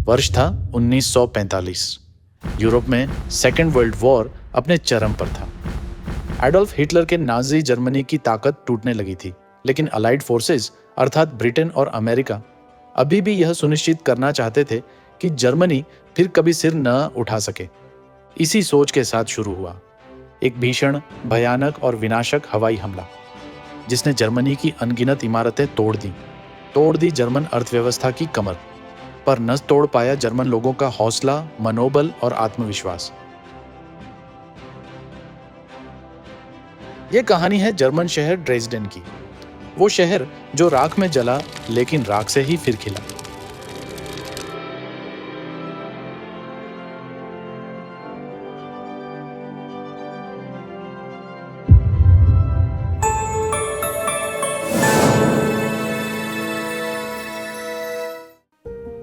वर्ष था 1945। यूरोप में सेकेंड वर्ल्ड वॉर अपने चरम पर था। एडोल्फ हिटलर के नाजी जर्मनी की ताकत टूटने लगी थी, लेकिन अलाइड फोर्सेस अर्थात ब्रिटेन और अमेरिका अभी भी यह सुनिश्चित करना चाहते थे कि जर्मनी फिर कभी सिर न उठा सके। इसी सोच के साथ शुरू हुआ एक भीषण, भयानक और विनाशक हवाई हमला, जिसने जर्मनी की अनगिनत इमारतें तोड़ दी जर्मन अर्थव्यवस्था की कमर, पर न तोड़ पाया जर्मन लोगों का हौसला, मनोबल और आत्मविश्वास। यह कहानी है जर्मन शहर ड्रेसडेन की, वो शहर जो राख में जला लेकिन राख से ही फिर खिला।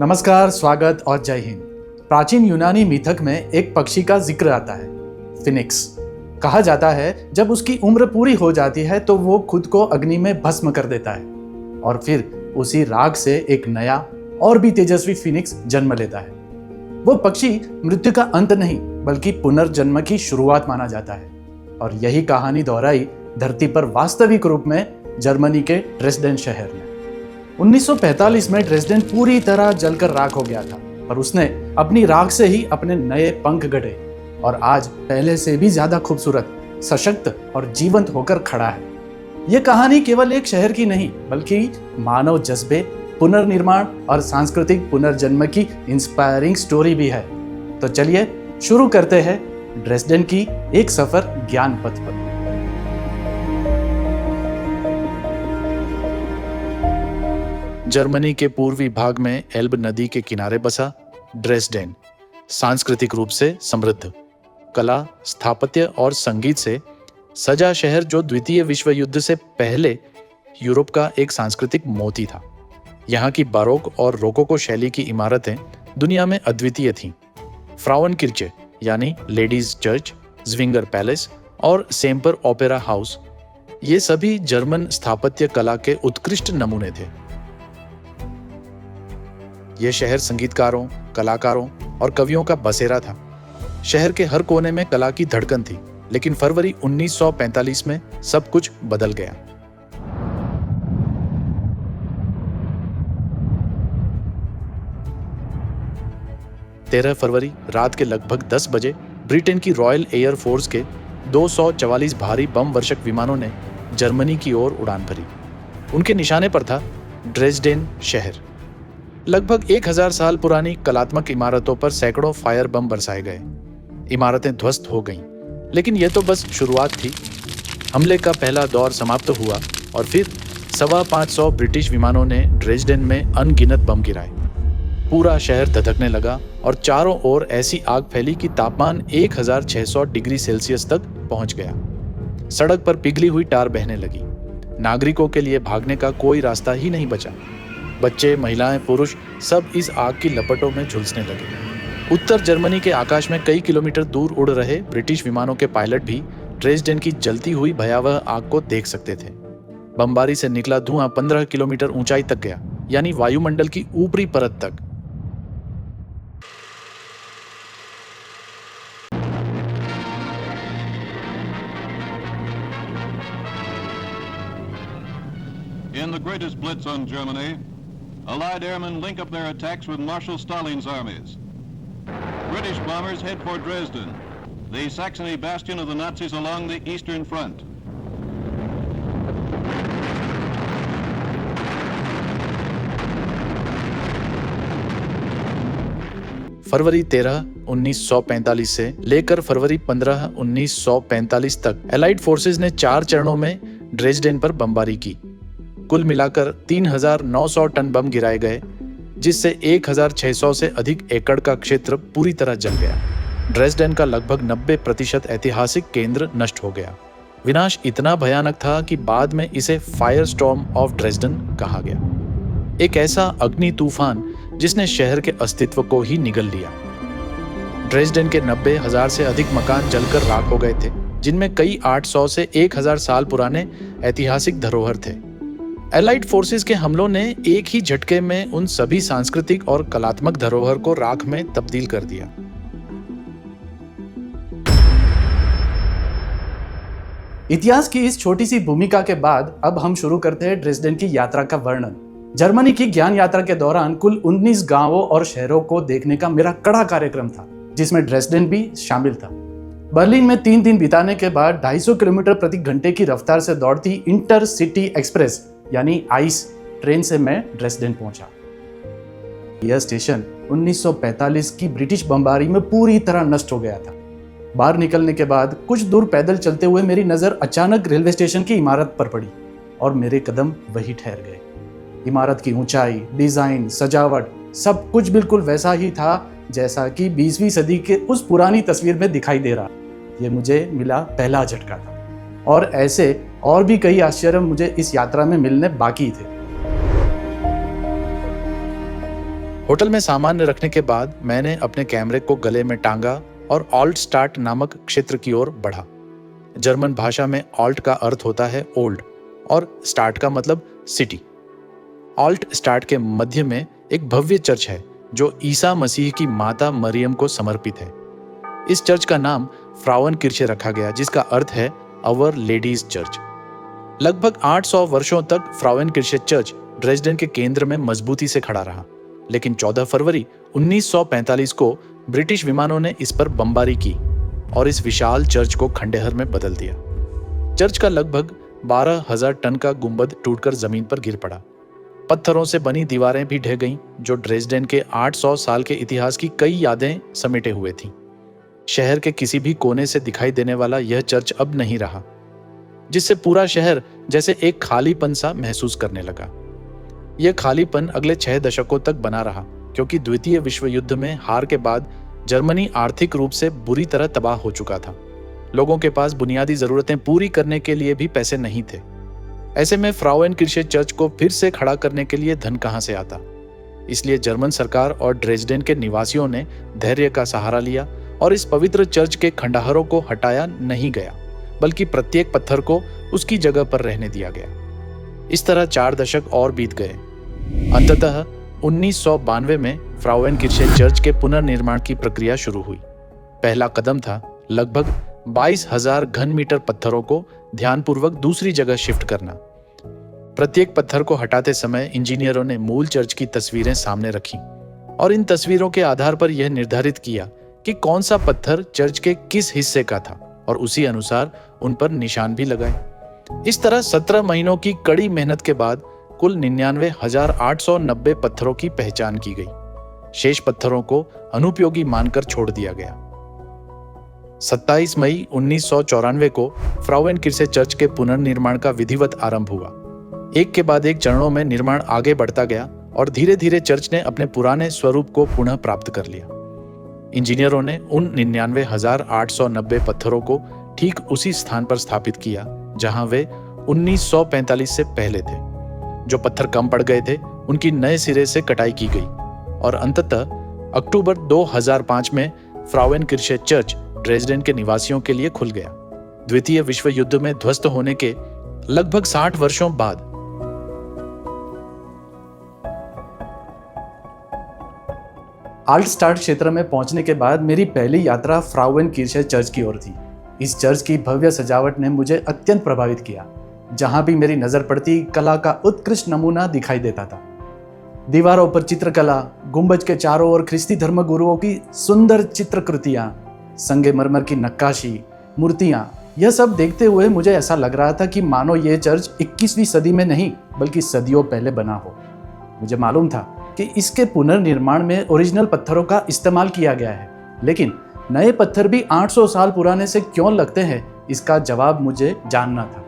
नमस्कार, स्वागत और जय हिंद। प्राचीन यूनानी मिथक में एक पक्षी का जिक्र आता है, फिनिक्स। कहा जाता है जब उसकी उम्र पूरी हो जाती है तो वो खुद को अग्नि में भस्म कर देता है और फिर उसी राख से एक नया और भी तेजस्वी फिनिक्स जन्म लेता है। वो पक्षी मृत्यु का अंत नहीं बल्कि पुनर्जन्म की शुरुआत माना जाता है, और यही कहानी दोहराई धरती पर वास्तविक रूप में जर्मनी के ड्रेसडेन शहर में। 1945 में ड्रेसडेन पूरी तरह जलकर राख हो गया था, पर उसने अपनी राख से ही अपने नए पंख गढ़े और आज पहले से भी ज्यादा खूबसूरत, सशक्त और जीवंत होकर खड़ा है। यह कहानी केवल एक शहर की नहीं बल्कि मानव जज्बे, पुनर्निर्माण और सांस्कृतिक पुनर्जन्म की इंस्पायरिंग स्टोरी भी है। तो चलिए शुरू करते हैं ड्रेसडेन की एक सफर ज्ञान पथ पर। जर्मनी के पूर्वी भाग में एल्ब नदी के किनारे बसा ड्रेसडेन सांस्कृतिक रूप से समृद्ध, कला, स्थापत्य और संगीत से सजा शहर जो द्वितीय विश्व युद्ध से पहले यूरोप का एक सांस्कृतिक मोती था। यहाँ की बारोक और रोकोको शैली की इमारतें दुनिया में अद्वितीय थीं। फ्राउनकिर्चे यानी लेडीज चर्च, ज्विंगर पैलेस और सेम्पर ओपेरा हाउस, ये सभी जर्मन स्थापत्य कला के उत्कृष्ट नमूने थे। यह शहर संगीतकारों, कलाकारों और कवियों का बसेरा था। शहर के हर कोने में कला की धड़कन थी, लेकिन फरवरी 1945 में सब कुछ बदल गया। तेरह फरवरी रात के लगभग 10 बजे ब्रिटेन की रॉयल एयर फोर्स के 244 भारी बम वर्षक विमानों ने जर्मनी की ओर उड़ान भरी। उनके निशाने पर था ड्रेसडेन शहर। लगभग 1000 साल पुरानी कलात्मक इमारतों पर सैकड़ों फायर बम बरसाए गए। इमारतें ध्वस्त हो गईं, लेकिन यह तो बस शुरुआत थी। हमले का पहला दौर समाप्त हुआ और फिर 550 ब्रिटिश विमानों ने ड्रेसडेन में अनगिनत बम गिराए। पूरा शहर धधकने लगा और चारों ओर ऐसी आग फैली कि तापमान 1600 डिग्री सेल्सियस तक पहुंच गया। सड़क पर पिघली हुई टार बहने लगी। नागरिकों के लिए भागने का कोई रास्ता ही नहीं बचा। बच्चे, महिलाएं, पुरुष सब इस आग की लपटों में झुलसने लगे। उत्तर जर्मनी के आकाश में कई किलोमीटर दूर उड़ रहे ब्रिटिश विमानों के पायलट भी ड्रेसडेन की जलती हुई भयावह आग को देख सकते थे। बमबारी से निकला धुआं 15 किलोमीटर ऊंचाई तक गया, यानी वायुमंडल की ऊपरी परत तक। In the greatest blitz on Germany, Allied airmen link up their attacks with Marshal Stalin's armies. British bombers head for Dresden, the Saxony bastion of the Nazis along the Eastern Front. फरवरी 13, 1945 से लेकर फरवरी 15, 1945 तक allied forces ने 4 चरणों में Dresden पर बमबारी की। कुल मिलाकर 3900 टन बम गिराए गए, जिससे 1600 से अधिक एकड़ का क्षेत्र पूरी तरह जल गया। ड्रेसडेन का लगभग 90% ऐतिहासिक केंद्र नष्ट हो गया। विनाश इतना भयानक था कि बाद में इसे फायर स्टॉर्म ऑफ ड्रेसडेन कहा गया। एक ऐसा अग्नि तूफान जिसने शहर के अस्तित्व को ही निगल लिया। ड्रेसडेन के 90,000 से अधिक मकान जलकर राख हो गए थे, जिनमें कई 800 से 1000 साल पुराने ऐतिहासिक धरोहर थे। एलाइड फोर्सेस के हमलों ने एक ही झटके में उन सभी सांस्कृतिक और कलात्मक धरोहर को राख में तब्दील कर दिया। इतिहास की इस छोटी सी भूमिका के बाद अब हम शुरू करते हैं ड्रेसडेन की यात्रा का वर्णन। जर्मनी की ज्ञान यात्रा के दौरान कुल 19 गांवों और शहरों को देखने का मेरा कड़ा कार्यक्रम था, जिसमें ड्रेसडेन भी शामिल था। बर्लिन में 3 दिन बिताने के बाद 250 किलोमीटर प्रति घंटे की रफ्तार से दौड़ती इंटर सिटी एक्सप्रेस यानी आइस ट्रेन से मैं ड्रेसडेन पहुंचा। यह स्टेशन 1945 की ब्रिटिश बमबारी में पूरी तरह नष्ट हो गया था। बाहर निकलने के बाद कुछ दूर पैदल चलते हुए मेरी नज़र अचानक रेलवे स्टेशन की इमारत पर पड़ी और मेरे कदम वहीं ठहर गए। इमारत की ऊंचाई, डिज़ाइन, सजावट सब कुछ बिल्कुल वैसा ही था जैसा कि 20वीं सदी के उस पुरानी तस्वीर में दिखाई दे रहा। ये मुझे मिला पहला झटका था और ऐसे और भी कई आश्चर्य मुझे इस यात्रा में मिलने बाकी थे। होटल में सामान रखने के बाद मैंने अपने कैमरे को गले में टांगा और ऑल्ट स्टार्ट नामक क्षेत्र की ओर बढ़ा। जर्मन भाषा में ऑल्ट का अर्थ होता है ओल्ड और स्टार्ट का मतलब सिटी। ऑल्ट स्टार्ट के मध्य में एक भव्य चर्च है जो ईसा मसीह की माता मरियम को समर्पित है। इस चर्च का नाम फ्राउन किर्चे रखा गया, जिसका अर्थ है अवर लेडीज चर्च। लगभग 800 वर्षों तक फ्राउन किर्चे चर्च ड्रेसडेन के केंद्र में मजबूती से खड़ा रहा, लेकिन 14 फरवरी 1945 को ब्रिटिश विमानों ने इस पर बमबारी की और इस विशाल चर्च को खंडहर में बदल दिया। चर्च का लगभग 12,000 टन का गुंबद टूटकर जमीन पर गिर पड़ा। पत्थरों से बनी दीवारें भी ढह गईं, जो ड्रेसडेन के 800 साल के इतिहास की कई यादें समेटे हुए थीं। शहर के किसी भी कोने से दिखाई देने वाला यह चर्च अब नहीं रहा, जिससे पूरा शहर जैसे एक खालीपन सा महसूस करने लगा। यह खालीपन अगले 6 दशकों तक बना रहा, क्योंकि द्वितीय विश्व युद्ध में हार के बाद जर्मनी आर्थिक रूप से बुरी तरह तबाह हो चुका था। लोगों के पास बुनियादी जरूरतें पूरी करने के लिए भी पैसे नहीं थे। ऐसे में फ्राउन किर्चे चर्च को फिर से खड़ा करने के लिए धन कहां से आता? इसलिए जर्मन सरकार और ड्रेसडेन के निवासियों ने धैर्य का सहारा लिया और इस पवित्र चर्च के खंडहरों को हटाया नहीं गया, बल्कि प्रत्येक पत्थर को उसकी जगह पर रहने दिया गया। इस तरह 4 दशक और बीत गए। अंततः 1992 में फ्राउन किर्चे चर्च के पुनर्निर्माण की प्रक्रिया शुरू हुई। पहला कदम था लगभग 22,000 घन मीटर पत्थरों को ध्यानपूर्वक दूसरी जगह शिफ्ट करना। प्रत्येक पत्थर को हटाते समय इंजीनियरों ने मूल चर्च की तस्वीरें सामने रखी और इन तस्वीरों के आधार पर यह निर्धारित किया कि कौन सा पत्थर चर्च के किस हिस्से का था और उसी अनुसार उन पर निशान भी लगाए। इस तरह 17 महीनों की कड़ी मेहनत के बाद कुल 99,890 पत्थरों की पहचान की गई। शेष पत्थरों को अनुपयोगी मानकर छोड़ दिया गया। 27 मई 1994 को फ्राउन किर्चे चर्च के पुनर्निर्माण का विधिवत आरंभ हुआ। एक के बाद एक चरणों में निर्माण आगे बढ़ता गया और धीरे धीरे चर्च ने अपने पुराने स्वरूप को पुनः प्राप्त कर लिया। इंजीनियरों ने उन 99,890 पत्थरों को ठीक उसी स्थान पर स्थापित किया जहां वे 1945 से पहले थे। जो पत्थर कम पड़ गए थे उनकी नए सिरे से कटाई की गई और अंततः अक्टूबर 2005 में फ्राउन किर्चे चर्च ड्रेसडेन के निवासियों के लिए खुल गया। द्वितीय विश्व युद्ध में ध्वस्त होने के लगभग 60 वर्षों बाद आल्टस्टार्ट क्षेत्र में पहुंचने के बाद मेरी पहली यात्रा फ्राउन किर्चे चर्च की ओर थी। इस चर्च की भव्य सजावट ने मुझे अत्यंत प्रभावित किया। जहां भी मेरी नजर पड़ती, कला का उत्कृष्ट नमूना दिखाई देता था। दीवारों पर चित्रकला, गुंबज के चारों ओर ख्रिस्ती धर्मगुरुओं की सुंदर चित्रकृतियां, संगमरमर की नक्काशी, मूर्तियां, यह सब देखते हुए मुझे ऐसा लग रहा था कि मानो ये चर्च 21वीं सदी में नहीं बल्कि सदियों पहले बना हो। मुझे मालूम था कि इसके पुनर्निर्माण में ओरिजिनल पत्थरों का इस्तेमाल किया गया है, लेकिन नए पत्थर भी 800 साल पुराने से क्यों लगते हैं, इसका जवाब मुझे जानना था।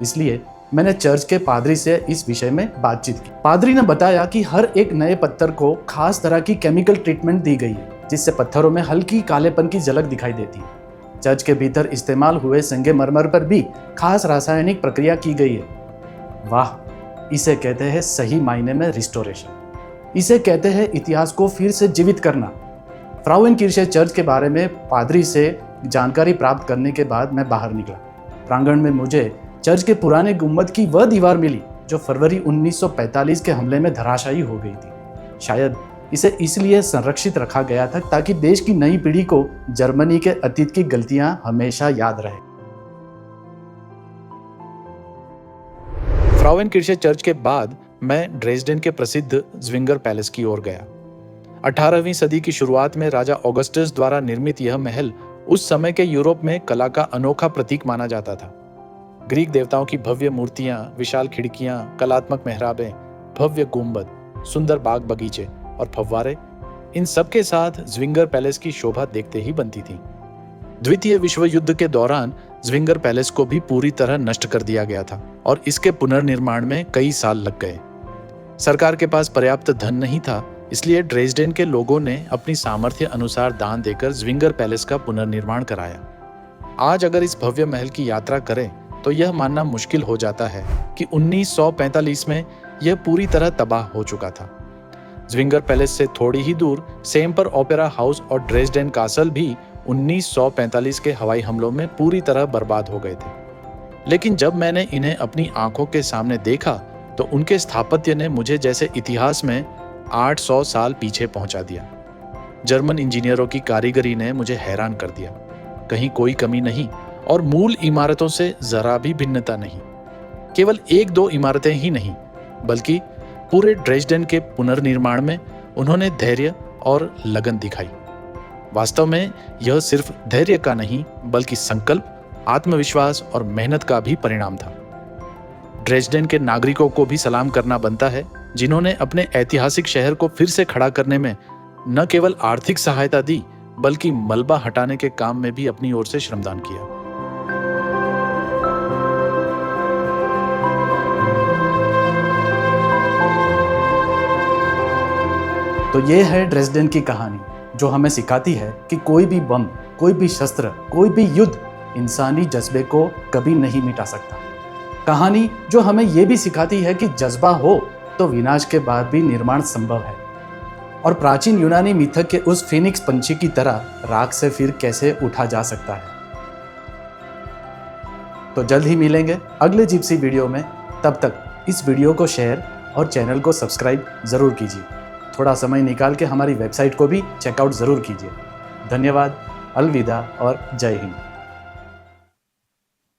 इसलिए मैंने चर्च के पादरी से इस विषय में बातचीत की। पादरी ने बताया कि हर एक नए पत्थर को खास तरह की केमिकल ट्रीटमेंट दी गई है, जिससे पत्थरों में हल्की कालेपन की झलक दिखाई देती है। चर्च के भीतर इस्तेमाल हुए संगमरमर पर भी खास रासायनिक प्रक्रिया की गई है। वाह, इसे कहते हैं सही मायने में रिस्टोरेशन। इसे कहते हैं इतिहास को फिर से जीवित करना। फ्राउन किर्चे चर्च के बारे में पादरी से जानकारी प्राप्त करने के बाद मैं बाहर निकला। प्रांगण में मुझे चर्च के पुराने गुंबद की वह दीवार मिली जो फरवरी 1945 के हमले में धराशायी हो गई थी। शायद इसे इसलिए संरक्षित रखा गया था ताकि देश की नई पीढ़ी को जर्मनी के अतीत की गलतियां हमेशा याद रहे। फ्राउएनकिर्चे चर्च के बाद मैं ड्रेसडेन के प्रसिद्ध ज़्विंगर पैलेस की ओर गया। 18वीं सदी की शुरुआत में राजा ऑगस्टस द्वारा निर्मित यह महल उस समय के यूरोप में कला का अनोखा प्रतीक माना जाता था। ग्रीक देवताओं की भव्य मूर्तियां, विशाल खिड़कियां, कलात्मक मेहराबें, भव्य गुंबद, सुंदर बाग बगीचे और फव्वारे, इन सब के साथ ज़्विंगर पैलेस की शोभा देखते ही बनती थी। द्वितीय विश्व युद्ध के दौरान ज़्विंगर पैलेस को भी पूरी तरह नष्ट कर दिया गया था और इसके पुनर्निर्माण में कई साल लग गए। सरकार के पास पर्याप्त धन नहीं था, इसलिए ड्रेसडेन के लोगों ने अपनी सामर्थ्य अनुसार दान देकर ज़्विंगर पैलेस का पुनर्निर्माण कराया। आज अगर इस भव्य महल की यात्रा करें तो यह मानना मुश्किल हो जाता है कि 1945 में यह पूरी तरह तबाह हो चुका था। ज़्विंगर पैलेस से थोड़ी ही दूर सेम्पर ओपेरा हाउस और ड्रेसडेन कासल भी 1945 के हवाई हमलों में पूरी तरह बर्बाद हो गए थे। लेकिन जब मैंने इन्हें अपनी आंखों के सामने देखा तो उनके स्थापत्य ने मुझे जैसे इतिहास में 800 साल पीछे पहुंचा दिया। जर्मन इंजीनियरों की कारीगरी ने मुझे हैरान कर दिया। कहीं कोई कमी नहीं और मूल इमारतों से जरा भी भिन्नता नहीं। केवल 1-2 इमारतें ही नहीं, बल्कि पूरे ड्रेसडेन के पुनर्निर्माण में उन्होंने धैर्य और लगन दिखाई। वास्तव में यह सिर्फ धैर्य का नहीं, बल्कि संकल्प, आत्मविश्वास और मेहनत का भी परिणाम था। ड्रेसडेन के नागरिकों को भी सलाम करना बनता है, जिन्होंने अपने ऐतिहासिक शहर को फिर से खड़ा करने में न केवल आर्थिक सहायता दी, बल्कि मलबा हटाने के काम में भी अपनी ओर से श्रमदान किया। तो ये है ड्रेसडेन की कहानी, जो हमें सिखाती है कि कोई भी बम, कोई भी शस्त्र, कोई भी युद्ध इंसानी जज्बे को कभी नहीं मिटा सकता। कहानी जो हमें ये भी सिखाती है कि जज्बा हो तो विनाश के बाद भी निर्माण संभव है, और प्राचीन यूनानी मिथक के उस फीनिक्स पंछी की तरह राख से फिर कैसे उठा जा सकता है। तो जल्द ही मिलेंगे अगले जिप्सी वीडियो में। तब तक इस वीडियो को शेयर और चैनल को सब्सक्राइब जरूर कीजिए। थोड़ा समय निकाल के हमारी वेबसाइट को भी चेकआउट जरूर कीजिए। धन्यवाद, अलविदा और जय हिंद।